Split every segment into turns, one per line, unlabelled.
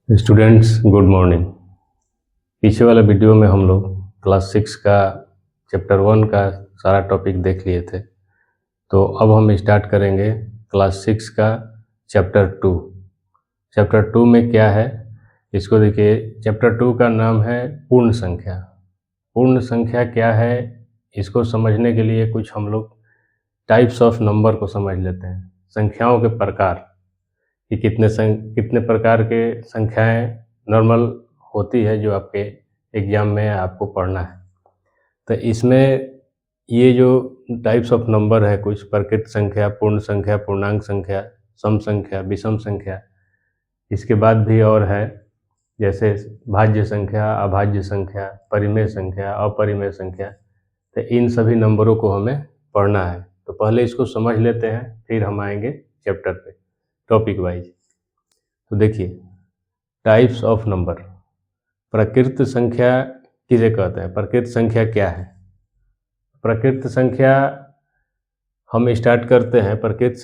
Students good morning. पीछे वाला video में हम लोग क्लास 6 का चैप्टर 1 का सारा टॉपिक देख लिए थे। तो अब हम स्टार्ट करेंगे क्लास 6 का चैप्टर 2। चैप्टर 2 में क्या है इसको देखिए। चैप्टर 2 का नाम है पूर्ण संख्या। पूर्ण संख्या क्या है इसको समझने के लिए कुछ हम लोग टाइप्स ऑफ नंबर को समझ लेते हैं। संख्याओं के प्रकार कि कितने प्रकार के संख्याएं नॉर्मल होती है जो आपके एग्ज़ाम में आपको पढ़ना है। तो इसमें ये जो टाइप्स ऑफ नंबर है कुछ प्रकृत संख्या, पूर्ण संख्या, पूर्णांक संख्या, सम संख्या, विषम संख्या, इसके बाद भी और है जैसे भाज्य संख्या, अभाज्य संख्या, परिमेय संख्या, अपरिमेय संख्या। तो इन सभी नंबरों को हमें पढ़ना है। तो पहले इसको समझ लेते हैं, फिर हम आएंगे चैप्टर पे टॉपिक वाइज। तो देखिए टाइप्स ऑफ नंबर। प्रकृत संख्या किसे कहते हैं? प्रकृत संख्या क्या है? प्रकृत संख्या हम स्टार्ट करते हैं। प्रकृत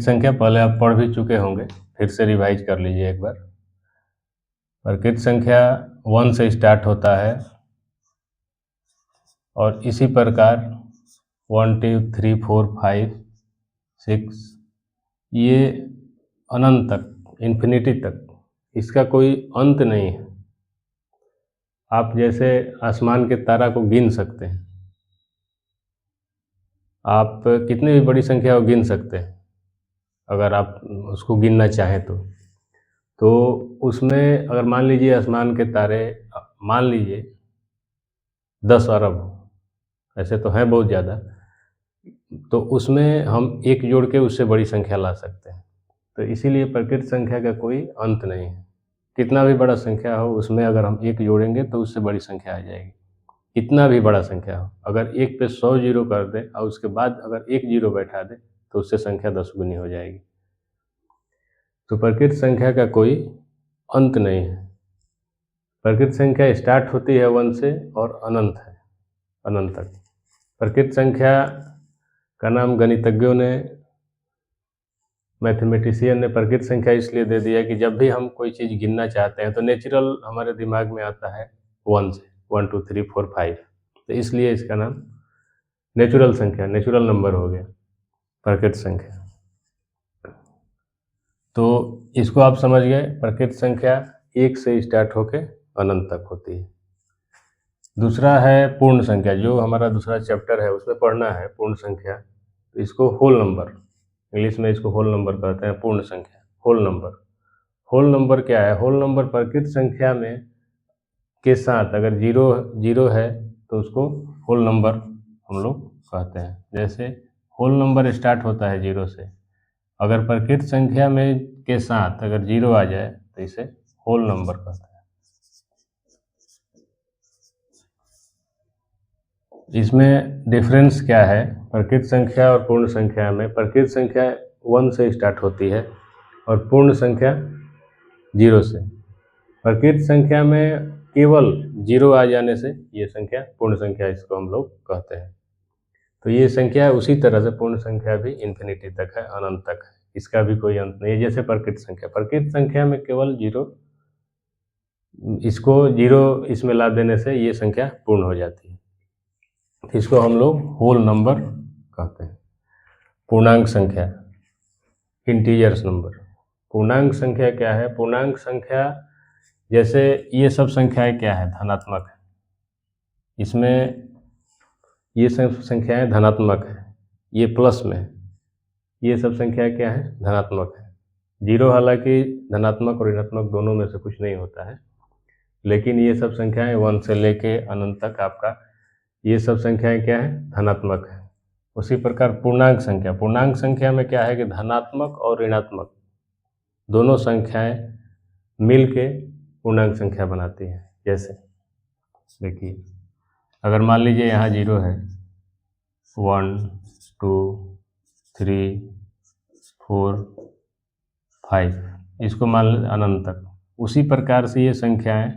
संख्या पहले आप पढ़ भी चुके होंगे, फिर से रिवाइज कर लीजिए एक बार। प्रकृत संख्या 1 से स्टार्ट होता है और इसी प्रकार 1 2 3 4 5 6 ये अनंत तक, इन्फिनिटी तक, इसका कोई अंत नहीं है। आप जैसे आसमान के तारा को गिन सकते हैं, आप कितनी भी बड़ी संख्या को गिन सकते हैं अगर आप उसको गिनना चाहें तो उसमें अगर मान लीजिए आसमान के तारे मान लीजिए 10 अरब हो, ऐसे तो हैं बहुत ज़्यादा, तो उसमें हम एक जोड़ के उससे बड़ी संख्या ला सकते हैं। तो इसीलिए प्रकृत संख्या का कोई अंत नहीं है। कितना भी बड़ा संख्या हो उसमें अगर हम एक जोड़ेंगे तो उससे बड़ी संख्या आ जाएगी। कितना भी बड़ा संख्या हो, अगर एक पे 100 जीरो कर दे और उसके बाद अगर एक जीरो बैठा दे तो उससे संख्या 10 गुनी हो जाएगी। तो प्रकृत संख्या का कोई अंत नहीं है। प्रकृत संख्या स्टार्ट होती है 1 से और अनंत है, अनंत तक। प्रकृत संख्या का नाम गणितज्ञों ने, मैथमेटिशियन ने प्रकृत संख्या इसलिए दे दिया कि जब भी हम कोई चीज़ गिनना चाहते हैं तो नेचुरल हमारे दिमाग में आता है 1 से, 1 2 3 4 5। तो इसलिए इसका नाम नेचुरल संख्या, नेचुरल नंबर हो गया प्रकृत संख्या। तो इसको आप समझ गए। प्रकृत संख्या 1 से स्टार्ट होके अनंत तक होती है। दूसरा है पूर्ण संख्या, जो हमारा दूसरा चैप्टर है उसमें पढ़ना है पूर्ण संख्या। तो इसको होल नंबर, इंग्लिश में इसको होल नंबर कहते हैं। पूर्ण संख्या, होल नंबर। होल नंबर क्या है? होल नंबर प्रकृत संख्या में के साथ अगर जीरो है तो उसको होल नंबर हम लोग कहते हैं। जैसे होल नंबर स्टार्ट होता है 0 से, अगर प्रकृत संख्या में के साथ अगर 0 आ जाए तो इसे होल नंबर कहते हैं। इसमें डिफरेंस क्या है प्रकृत संख्या और पूर्ण संख्या में? प्रकृत संख्या 1 से स्टार्ट होती है और पूर्ण संख्या 0 से। प्रकृत संख्या में केवल 0 आ जाने से ये संख्या पूर्ण संख्या, इसको हम लोग कहते हैं। तो ये संख्या उसी तरह से पूर्ण संख्या भी इन्फिनिटी तक है, अनंत तक है, इसका भी कोई अंत नहीं है। जैसे प्रकृत संख्या में केवल 0, इसको 0 इसमें ला देने से ये संख्या पूर्ण हो जाती है। इसको हम लोग होल नंबर कहते हैं। पूर्णांक संख्या, इंटीजर्स नंबर। पूर्णांक संख्या क्या है? पूर्णांक संख्या जैसे ये सब संख्याएं क्या है? धनात्मक है। इसमें ये सब संख्याएं धनात्मक है, ये प्लस में है। ये सब संख्याएं क्या है? धनात्मक है। 0 हालांकि धनात्मक और ऋणात्मक दोनों में से कुछ नहीं होता है, लेकिन ये सब संख्याएं 1 से लेके अनंत तक आपका ये सब संख्याएं क्या है? धनात्मक है। उसी प्रकार पूर्णांक संख्या, पूर्णांक संख्या में क्या है कि धनात्मक और ऋणात्मक दोनों संख्याएं मिलके पूर्णांक संख्या बनाती हैं। जैसे देखिए, अगर मान लीजिए यहाँ 0 है, 1 2 3 4 5, इसको मान लें अनंत तक। उसी प्रकार से ये संख्याएं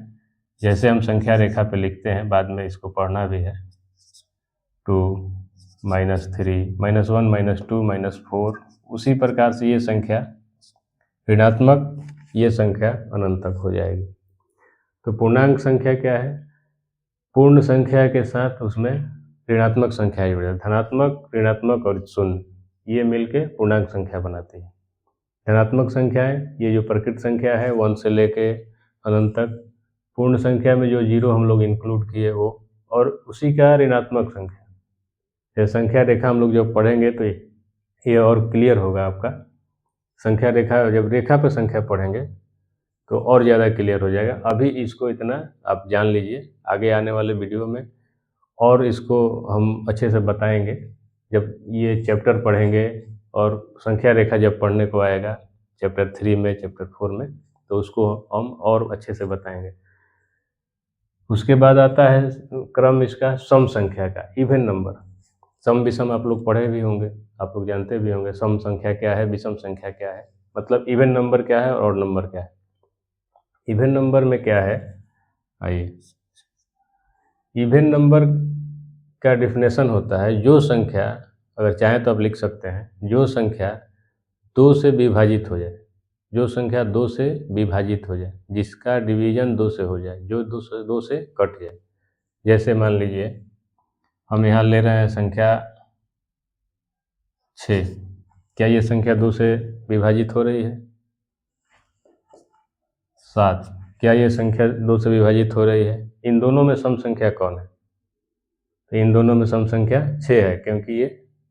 जैसे हम संख्या रेखा पे लिखते हैं, बाद में इसको पढ़ना भी है, 2 -3, -1, -2, -4, उसी प्रकार से ये संख्या ऋणात्मक, ये संख्या अनंत तक हो जाएगी। तो पूर्णांक संख्या क्या है? पूर्ण संख्या के साथ उसमें ऋणात्मक संख्या जुड़ जाए, धनात्मक, ऋणात्मक और शून्य, ये मिलके पूर्णांक संख्या बनाती है। धनात्मक संख्याएं, ये जो प्रकृत संख्या है 1 से लेके अनंत तक, पूर्ण संख्या में जो 0 हम लोग इंक्लूड किए वो, और उसी का ऋणात्मक संख्या। ये संख्या रेखा हम लोग जब पढ़ेंगे तो ये और क्लियर होगा आपका। संख्या रेखा, जब रेखा पे संख्या पढ़ेंगे तो और ज़्यादा क्लियर हो जाएगा। अभी इसको इतना आप जान लीजिए, आगे आने वाले वीडियो में और इसको हम अच्छे से बताएंगे। जब ये चैप्टर पढ़ेंगे और संख्या रेखा जब पढ़ने को आएगा चैप्टर 3 में, चैप्टर 4 में, तो उसको हम और अच्छे से बताएंगे। उसके बाद आता है क्रम इसका सम संख्या का, इवन नंबर। सम विषम आप लोग पढ़े भी होंगे, आप लोग जानते भी होंगे सम संख्या क्या है, विषम संख्या क्या है, मतलब इवन नंबर क्या है और ऑड नंबर क्या है। इवन नंबर में क्या है, आइए, इवन नंबर का डिफिनेशन होता है जो संख्या, अगर चाहें तो आप लिख सकते हैं, जो संख्या 2 से विभाजित हो जाए, जो संख्या 2 से विभाजित हो जाए, जिसका डिवीजन 2 से हो जाए, जो 2 से कट जाए। जैसे मान लीजिए हम यहाँ ले रहे हैं संख्या 6, क्या ये संख्या 2 से विभाजित हो रही है? 7, क्या ये संख्या 2 से विभाजित हो रही है? इन दोनों में सम संख्या कौन है? तो इन दोनों में सम संख्या 6 है, क्योंकि ये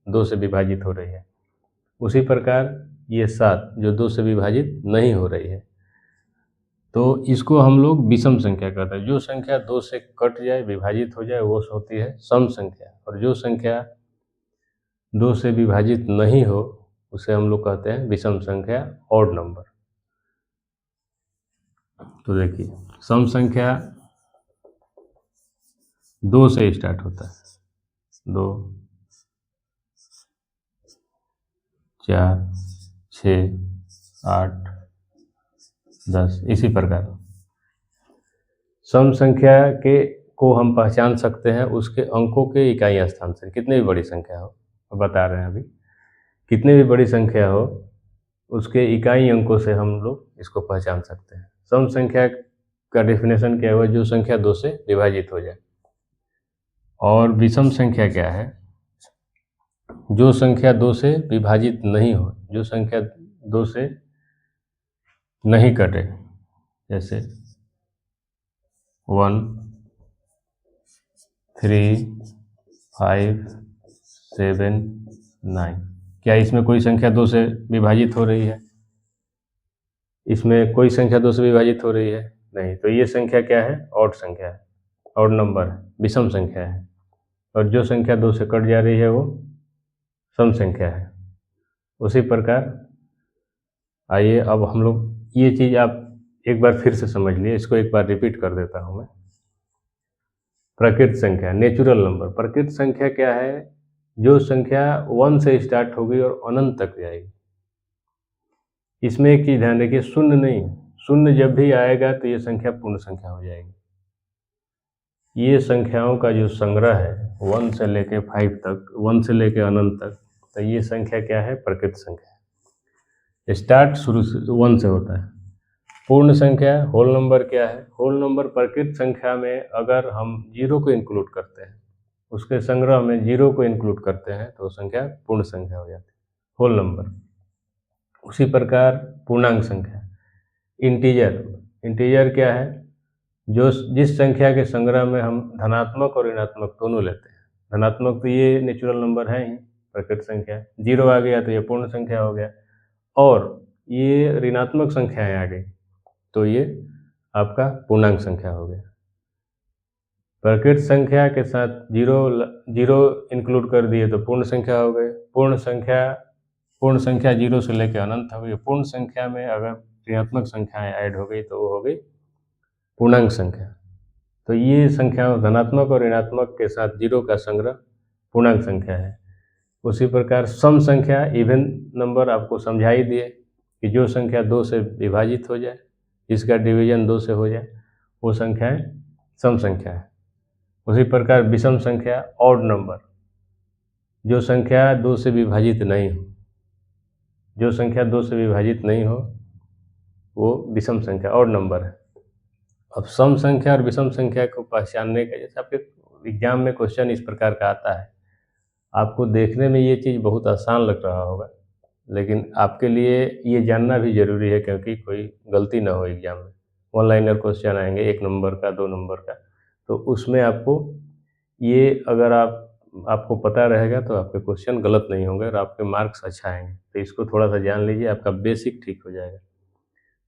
2 से विभाजित हो रही है। उसी प्रकार ये 7 जो 2 से विभाजित नहीं हो रही है, तो इसको हम लोग विषम संख्या कहते हैं। जो संख्या 2 से कट जाए, विभाजित हो जाए, वो होती है सम संख्या, और जो संख्या 2 से विभाजित नहीं हो उसे हम लोग कहते हैं विषम संख्या, ऑड नंबर। तो देखिए, सम संख्या 2 से स्टार्ट होता है, 2, 4, 6, 8, 10, इसी प्रकार सम संख्या के को हम पहचान सकते हैं उसके अंकों के इकाई स्थान से। कितनी भी बड़ी संख्या हो, बता रहे हैं अभी, कितनी भी बड़ी संख्या हो उसके इकाई अंकों से हम लोग इसको पहचान सकते हैं। सम संख्या का डेफिनेशन क्या हुआ? जो संख्या 2 से विभाजित हो जाए। और विषम संख्या क्या है? जो संख्या 2 से विभाजित नहीं हो, जो संख्या 2 से नहीं कटे, जैसे 1, 3, 5, 7, 9। क्या इसमें कोई संख्या 2 से विभाजित हो रही है? इसमें कोई संख्या 2 से विभाजित हो रही है? नहीं। तो ये संख्या क्या है? ऑड संख्या है, ऑड नंबर है, विषम संख्या है। और जो संख्या 2 से कट जा रही है वो सम संख्या है। उसी प्रकार आइए अब हम लोग, ये चीज़ आप एक बार फिर से समझ लिए, इसको एक बार रिपीट कर देता हूँ मैं। प्रकृत संख्या, नेचुरल नंबर। प्रकृत संख्या क्या है? जो संख्या 1 से स्टार्ट होगी और अनंत तक जाएगी। इसमें एक चीज़ ध्यान रखिए, शून्य नहीं। शून्य जब भी आएगा तो ये संख्या पूर्ण संख्या हो जाएगी। ये संख्याओं का जो संग्रह है 1 से लेके 5 तक, 1 से लेके अनंत तक, तो ये संख्या क्या है? प्रकृत संख्या। स्टार्ट शुरू से 1 से होता है। पूर्ण संख्या, होल नंबर क्या है? होल नंबर प्रकृत संख्या में अगर हम 0 को इंक्लूड करते हैं, उसके संग्रह में 0 को इंक्लूड करते हैं तो संख्या पूर्ण संख्या हो जाती है, होल नंबर। उसी प्रकार पूर्णांक संख्या, इंटीजर। इंटीजर क्या है? जो जिस संख्या के संग्रह में हम धनात्मक और ऋणात्मक दोनों लेते हैं। धनात्मक तो ये नेचुरल नंबर है ही, प्रकृत संख्या। 0 आ गया तो ये पूर्ण संख्या हो गया, और ये ऋणात्मक संख्याएं आ गई तो ये आपका पूर्णांक संख्या हो गया। प्रकृत संख्या के साथ 0 इंक्लूड कर दिए तो पूर्ण संख्या हो गए। पूर्ण संख्या 0 से लेकर अनंत हो गई। पूर्ण संख्या में अगर ऋणात्मक संख्याएं ऐड हो गई तो वो हो गई पूर्णांक संख्या। तो ये संख्या धनात्मक और ऋणात्मक के साथ 0 का संग्रह पूर्णांक संख्या है। उसी प्रकार सम संख्या, इवन नंबर आपको समझा ही दिए कि जो संख्या 2 से विभाजित हो जाए, जिसका डिवीजन 2 से हो जाए, वो संख्याएं सम संख्या है। उसी प्रकार विषम संख्या, ऑड नंबर, जो संख्या 2 से विभाजित नहीं हो, जो संख्या 2 से विभाजित नहीं हो वो विषम संख्या और नंबर है। अब सम संख्या और विषम संख्या को पहचानने का, जैसे आपके एग्जाम में क्वेश्चन इस प्रकार का आता है, आपको देखने में ये चीज़ बहुत आसान लग रहा होगा, लेकिन आपके लिए ये जानना भी ज़रूरी है, क्योंकि कोई गलती ना हो एग्ज़ाम में। वन लाइनर क्वेश्चन आएंगे 1 नंबर का, 2 नंबर का, तो उसमें आपको ये, अगर आपको पता रहेगा तो आपके क्वेश्चन गलत नहीं होंगे और आपके मार्क्स अच्छा आएंगे। तो इसको थोड़ा सा जान लीजिए, आपका बेसिक ठीक हो जाएगा।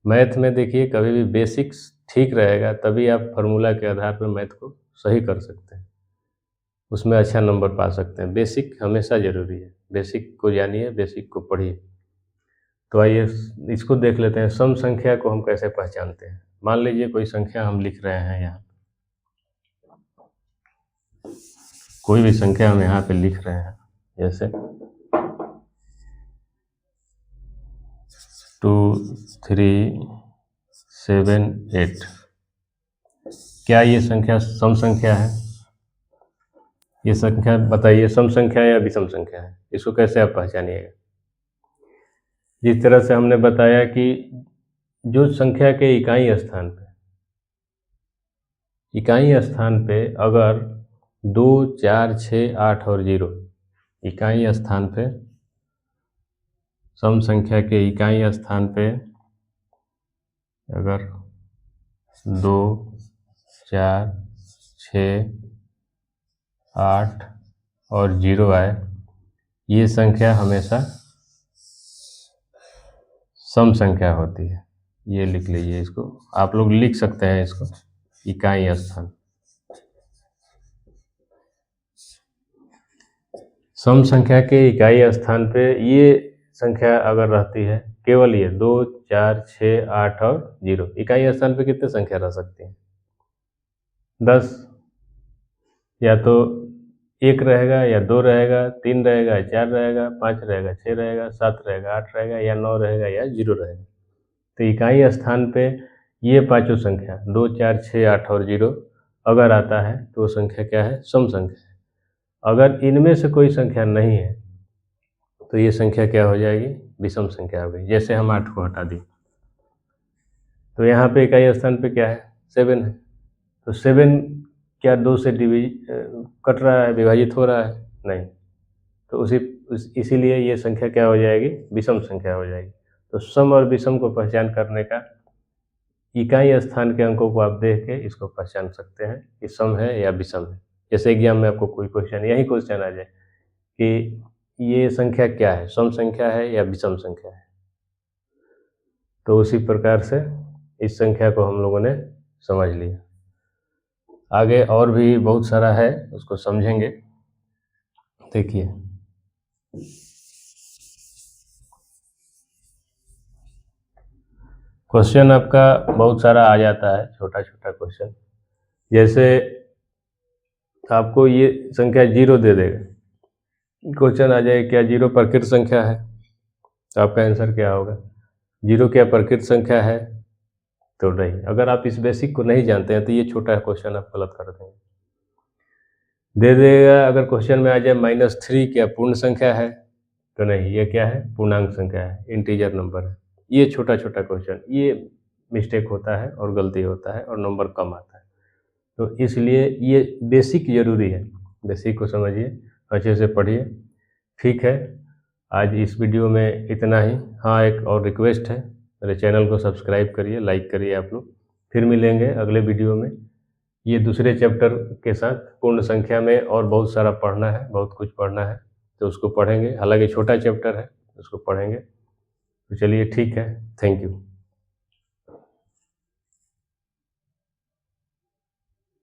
मैथ में देखिए, कभी भी बेसिक्स ठीक रहेगा तभी आप फार्मूला के आधार पर मैथ को सही कर सकते हैं, उसमें अच्छा नंबर पा सकते हैं। बेसिक हमेशा ज़रूरी है, बेसिक को जानिए, बेसिक को पढ़िए। तो आइए इसको देख लेते हैं, सम संख्या को हम कैसे पहचानते हैं। मान लीजिए कोई संख्या हम लिख रहे हैं, यहाँ कोई भी संख्या हम यहाँ पे लिख रहे हैं, जैसे 2 3 7 8, क्या ये संख्या सम संख्या है? ये संख्या बताइए, सम संख्या है या विषम संख्या है? इसको कैसे आप पहचानिएगा? जिस तरह से हमने बताया कि जो संख्या के इकाई स्थान पे अगर 2 4 6 8 और 0 इकाई स्थान पे, सम संख्या के इकाई स्थान पे अगर 2 4 6 8 और 0 आए, ये संख्या हमेशा सम संख्या होती है। ये लिख लीजिए, इसको आप लोग लिख सकते हैं, इसको इकाई स्थान। सम संख्या के इकाई स्थान पे ये संख्या अगर रहती है, केवल ये 2 4 6 8 और 0, इकाई स्थान पे कितने संख्या रह सकती हैं? 10, या तो 1 रहेगा, या 2 रहेगा, 3 रहेगा, 4 रहेगा, 5 रहेगा, 6 रहेगा, 7 रहेगा, 8 रहेगा, या 9 रहेगा, या 0 रहेगा। तो इकाई स्थान पे ये पांचों संख्या 2 4 6 8 और 0 अगर आता है तो वो संख्या क्या है? सम संख्या है। अगर इनमें से कोई संख्या नहीं है तो ये संख्या क्या हो जाएगी? विषम संख्या हो गई। जैसे हम 8 को हटा दिए तो यहाँ पे इकाई स्थान पे क्या है? 7 है। तो 7 क्या 2 से कट रहा है, विभाजित हो रहा है? नहीं। तो इसीलिए ये संख्या क्या हो जाएगी? विषम संख्या हो जाएगी। तो सम और विषम को पहचान करने का, इकाई स्थान के अंकों को आप देख के इसको पहचान सकते हैं कि सम है या विषम है। जैसे एग्जाम में आपको कोई क्वेश्चन, यही क्वेश्चन आ जाए कि ये संख्या क्या है, सम संख्या है या विषम संख्या है, तो उसी प्रकार से इस संख्या को हम लोगों ने समझ लिया। आगे और भी बहुत सारा है, उसको समझेंगे। देखिए, क्वेश्चन आपका बहुत सारा आ जाता है, छोटा छोटा क्वेश्चन। जैसे आपको ये संख्या 0 दे देगा, क्वेश्चन आ जाए क्या 0 प्रकृत संख्या है? तो आपका आंसर क्या होगा? 0 क्या प्रकृत संख्या है? तो नहीं। अगर आप इस बेसिक को नहीं जानते हैं तो ये छोटा क्वेश्चन आप गलत कर देंगे। दे देगा अगर क्वेश्चन में आ जाए -3 क्या पूर्ण संख्या है? तो नहीं, ये क्या है? पूर्णांक संख्या है, इंटीजर नंबर है। ये छोटा छोटा क्वेश्चन, ये मिस्टेक होता है और गलती होता है और नंबर कम आता है। तो इसलिए ये बेसिक ज़रूरी है, बेसिक को समझिए, अच्छे से पढ़िए। ठीक है, आज इस वीडियो में इतना ही। हाँ, एक और रिक्वेस्ट है, मेरे चैनल को सब्सक्राइब करिए, लाइक करिए आप लोग। फिर मिलेंगे अगले वीडियो में ये दूसरे चैप्टर के साथ। पूर्ण संख्या में और बहुत सारा पढ़ना है, बहुत कुछ पढ़ना है, तो उसको पढ़ेंगे। हालांकि छोटा चैप्टर है, उसको पढ़ेंगे। तो चलिए ठीक है, थैंक यू।